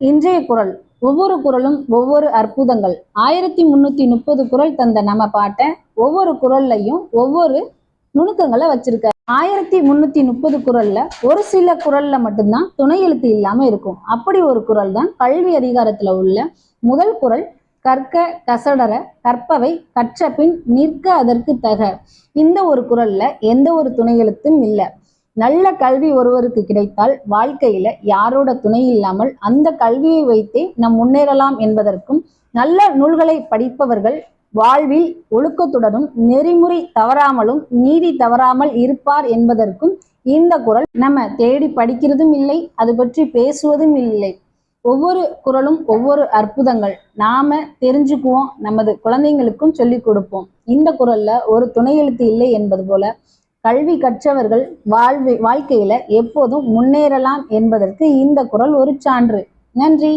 இன்றைய குறள். ஒவ்வொரு குறளும் ஒவ்வொரு அற்புதங்கள். 1330 குறள் தந்த நம்ம பாட்ட ஒவ்வொரு குறள்லையும் ஒவ்வொரு நுணுக்கங்களை வச்சிருக்க. 1330 குறள்ல ஒரு சில குறள்ல மட்டும்தான் துணை எழுத்து இல்லாம இருக்கும். அப்படி ஒரு குறள் தான் கல்வி அதிகாரத்துல உள்ள முதல் குறள். கற்க கசடர கற்பவை கற்ற பின் நிற்க அதற்கு தக. இந்த ஒரு குறள்ல எந்த ஒரு துணை எழுத்தும் இல்லை. நல்ல கல்வி ஒருவருக்கு கிடைத்தால் வாழ்க்கையில யாரோட துணை இல்லாமல் அந்த கல்வியை வைத்தே நம் முன்னேறலாம் என்பதற்கும், நல்ல நூல்களை படிப்பவர்கள் வாழ்வில் ஒழுக்கத்துடனும் நெறிமுறை தவறாமலும் நீதி தவறாமல் இருப்பார் என்பதற்கும் இந்த குறள். நம்ம தேடி படிக்கிறதும் இல்லை, அது பற்றி பேசுவதும் இல்லை. ஒவ்வொரு குறளும் ஒவ்வொரு அற்புதங்கள். நாம தெரிஞ்சுக்குவோம், நமது குழந்தைங்களுக்கும் சொல்லிக் கொடுப்போம். இந்த குறள்ல ஒரு துணை எழுத்து இல்லை என்பது போல கல்வி கற்றவர்கள் வாழ்க்கையில எப்போதும் முன்னேறலாம் என்பதற்கு இந்த குறள் ஒரு சான்று. நன்றி.